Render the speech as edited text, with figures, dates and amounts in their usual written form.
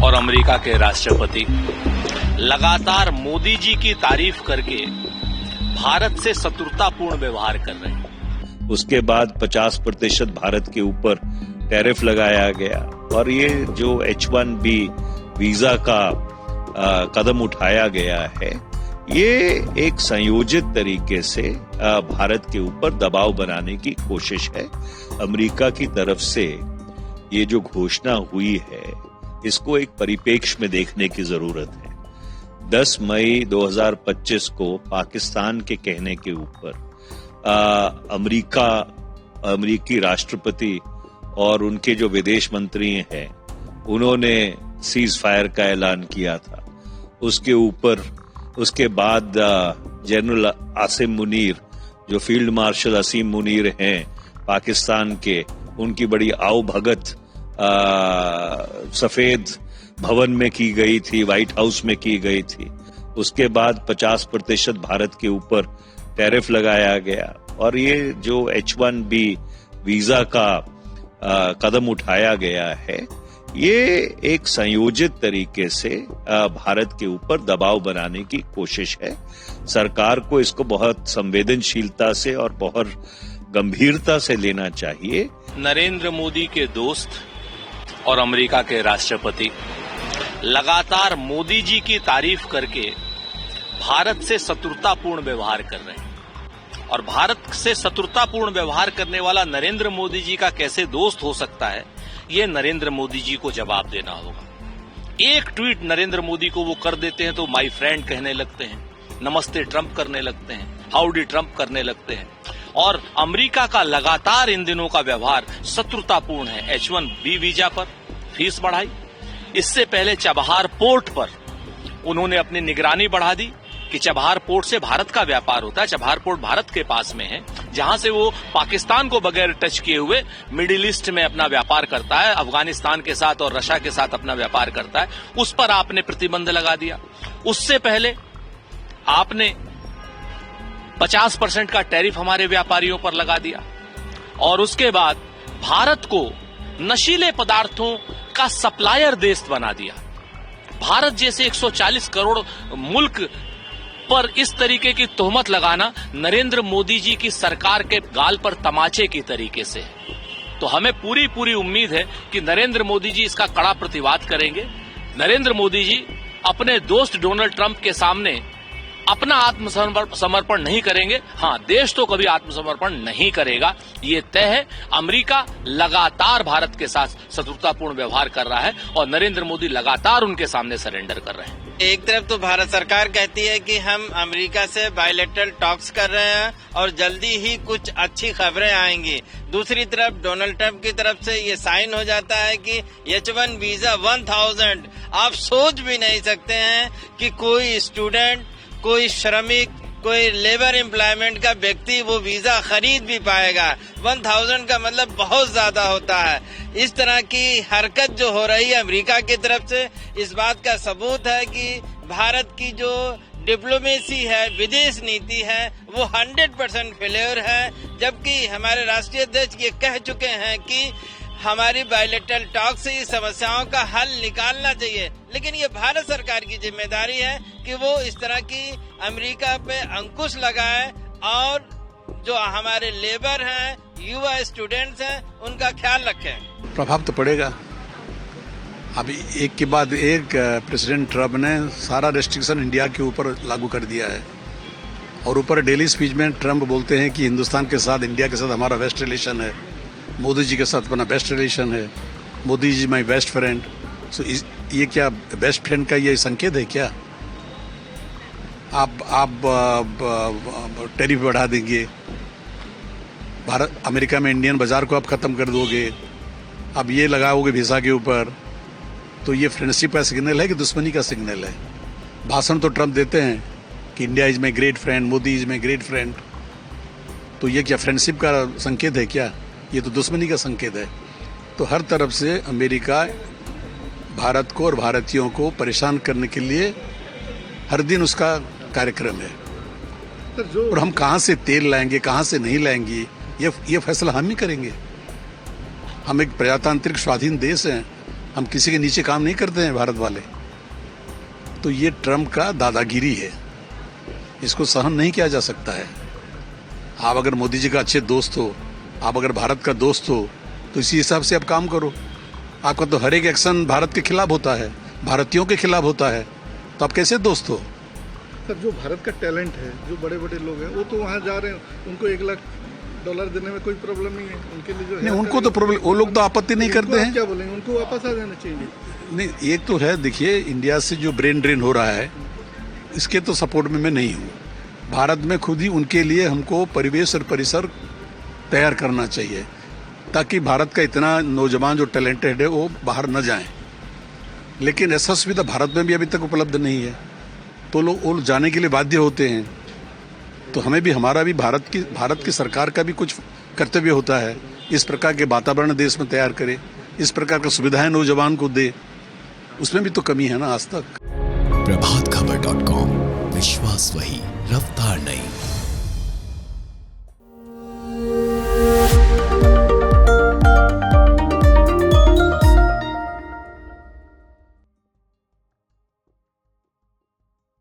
और अमेरिका के राष्ट्रपति लगातार मोदी जी की तारीफ करके भारत से शत्रुतापूर्ण व्यवहार कर रहे हैं। उसके बाद 50% भारत के ऊपर टैरिफ लगाया गया और ये जो H1B वीजा का कदम उठाया गया है, ये एक संयोजित तरीके से भारत के ऊपर दबाव बनाने की कोशिश है। अमेरिका की तरफ से ये जो घोषणा हुई है, इसको एक परिप्रेक्ष्य में देखने की जरूरत है। 10 मई 2025 को पाकिस्तान के कहने के ऊपर अमेरिकी राष्ट्रपति और उनके जो विदेश मंत्री हैं, उन्होंने सीज फायर का ऐलान किया था। उसके बाद जनरल आसिम मुनीर, जो फील्ड मार्शल असीम मुनीर हैं पाकिस्तान के, उनकी बड़ी आवभगत सफेद भवन में की गई थी, व्हाइट हाउस में की गई थी। उसके बाद 50% भारत के ऊपर टैरिफ लगाया गया और ये जो H1B वीजा का कदम उठाया गया है, ये एक संयोजित तरीके से भारत के ऊपर दबाव बनाने की कोशिश है। सरकार को इसको बहुत संवेदनशीलता से और बहुत गंभीरता से लेना चाहिए। नरेंद्र मोदी के दोस्त और अमेरिका के राष्ट्रपति लगातार मोदी जी की तारीफ करके भारत से शत्रुतापूर्ण व्यवहार कर रहे हैं और भारत से शत्रुतापूर्ण व्यवहार करने वाला नरेंद्र मोदी जी का कैसे दोस्त हो सकता है, ये नरेंद्र मोदी जी को जवाब देना होगा। एक ट्वीट नरेंद्र मोदी को वो कर देते हैं तो माय फ्रेंड कहने लगते हैं, नमस्ते ट्रंप करने लगते हैं, हाउडी ट्रंप करने लगते हैं। और अमेरिका का लगातार इन दिनों का व्यवहार शत्रुतापूर्ण है। H1B वीजा पर फीस बढ़ाई, इससे पहले चबहार पोर्ट पर उन्होंने अपनी निगरानी बढ़ा दी कि चबहार पोर्ट से भारत का व्यापार होता है। चबहार पोर्ट भारत के पास में है, जहां से वो पाकिस्तान को बगैर टच किए हुए मिडिल ईस्ट में अपना व्यापार करता है, अफगानिस्तान के साथ और रशिया के साथ अपना व्यापार करता है। उस पर आपने प्रतिबंध लगा दिया। उससे पहले आपने 50% का टैरिफ हमारे व्यापारियों पर लगा दिया और उसके बाद भारत को नशीले पदार्थों का सप्लायर देश बना दिया। भारत जैसे 140 करोड़ मुल्क पर इस तरीके की तोहमत लगाना नरेंद्र मोदी जी की सरकार के गाल पर तमाचे की तरीके से है। तो हमें पूरी उम्मीद है कि नरेंद्र मोदी जी इसका कड़ा प्रतिवाद करेंगे। नरेंद्र मोदी जी अपने दोस्त डोनाल्ड ट्रंप के सामने अपना आत्मसमर्पण नहीं करेंगे। हाँ, देश तो कभी आत्मसमर्पण नहीं करेगा, ये तय है। अमेरिका लगातार भारत के साथ शत्रुतापूर्ण व्यवहार कर रहा है और नरेंद्र मोदी लगातार उनके सामने सरेंडर कर रहे हैं। एक तरफ तो भारत सरकार कहती है कि हम अमेरिका से बायलैटरल टॉक्स कर रहे हैं और जल्दी ही कुछ अच्छी खबरें आएंगी। दूसरी तरफ डोनाल्ड ट्रंप की तरफ से ये साइन हो जाता है कि H1 वीजा 1000। आप सोच भी नहीं सकते हैं कि कोई स्टूडेंट, कोई श्रमिक, कोई लेबर एम्प्लॉयमेंट का व्यक्ति वो वीजा खरीद भी पाएगा। 1000 का मतलब बहुत ज्यादा होता है। इस तरह की हरकत जो हो रही है अमेरिका की तरफ से, इस बात का सबूत है कि भारत की जो डिप्लोमेसी है, विदेश नीति है, वो 100% फेल्योर है। जबकि हमारे राष्ट्रीय अध्यक्ष ये कह चुके हैं कि हमारी बायलैटरल टॉक से इस समस्याओं का हल निकालना चाहिए, लेकिन ये भारत सरकार की जिम्मेदारी है कि वो इस तरह की अमेरिका पे अंकुश लगाए और जो हमारे लेबर हैं, युवा स्टूडेंट्स हैं, उनका ख्याल रखें। प्रभाव तो पड़ेगा। अभी एक के बाद एक प्रेसिडेंट ट्रंप ने सारा रेस्ट्रिक्शन इंडिया के ऊपर लागू कर दिया है और ऊपर डेली स्पीच में ट्रंप बोलते हैं कि हिंदुस्तान के साथ, इंडिया के साथ हमारा बेस्ट रिलेशन है, मोदी जी के साथ अपना बेस्ट रिलेशन है, Modi ji my best friend. सो ये क्या बेस्ट फ्रेंड का ये संकेत है क्या? आप टैरिफ बढ़ा देंगे, भारत अमेरिका में इंडियन बाजार को आप खत्म कर दोगे, अब ये लगाओगे वीजा के ऊपर, तो ये फ्रेंडशिप का सिग्नल है कि दुश्मनी का सिग्नल है? भाषण तो ट्रंप देते हैं कि India is my great friend, Modi is my great friend, तो ये क्या फ्रेंडशिप का संकेत है क्या? ये तो दुश्मनी का संकेत है। तो हर तरफ से अमेरिका भारत को और भारतीयों को परेशान करने के लिए हर दिन उसका कार्यक्रम है। और हम कहाँ से तेल लाएंगे, कहाँ से नहीं लाएंगे, ये फैसला हम ही करेंगे। हम एक प्रजातांत्रिक स्वाधीन देश हैं, हम किसी के नीचे काम नहीं करते हैं भारत वाले। तो ये ट्रम्प का दादागिरी है, इसको सहन नहीं किया जा सकता है। आप अगर मोदी जी का अच्छे दोस्त हो, आप अगर भारत का दोस्त हो, तो इसी हिसाब से आप काम करो। आपका तो हर एक एक्शन भारत के खिलाफ होता है, भारतीयों के खिलाफ होता है, तो आप कैसे दोस्त हो? सर, जो भारत का टैलेंट है, जो बड़े बड़े लोग हैं, वो तो वहाँ जा रहे हैं, उनको $1 लाख देने में कोई प्रॉब्लम नहीं है उनके लिए। जो नहीं, उनको तो प्रॉब्लम, वो लोग तो आपत्ति नहीं करते हैं। क्या बोलेंगे, उनको वापस आ जाना चाहिए। नहीं, एक तो है, देखिए इंडिया से जो ब्रेन ड्रेन हो रहा है, इसके तो सपोर्ट में मैं नहीं हूँ। भारत में खुद ही उनके लिए हमको परिवेश और परिसर तैयार करना चाहिए, ताकि भारत का इतना नौजवान जो टैलेंटेड है वो बाहर न जाएं। लेकिन ऐसा सुविधा भारत में भी अभी तक उपलब्ध नहीं है, तो लोग वो जाने के लिए बाध्य होते हैं। तो हमें भी, हमारा भी, भारत की सरकार का भी कुछ कर्तव्य होता है, इस प्रकार के वातावरण देश में तैयार करे, इस प्रकार की सुविधाएं नौजवान को दे। उसमें भी तो कमी है ना आज तक। प्रभातखबर.com, विश्वास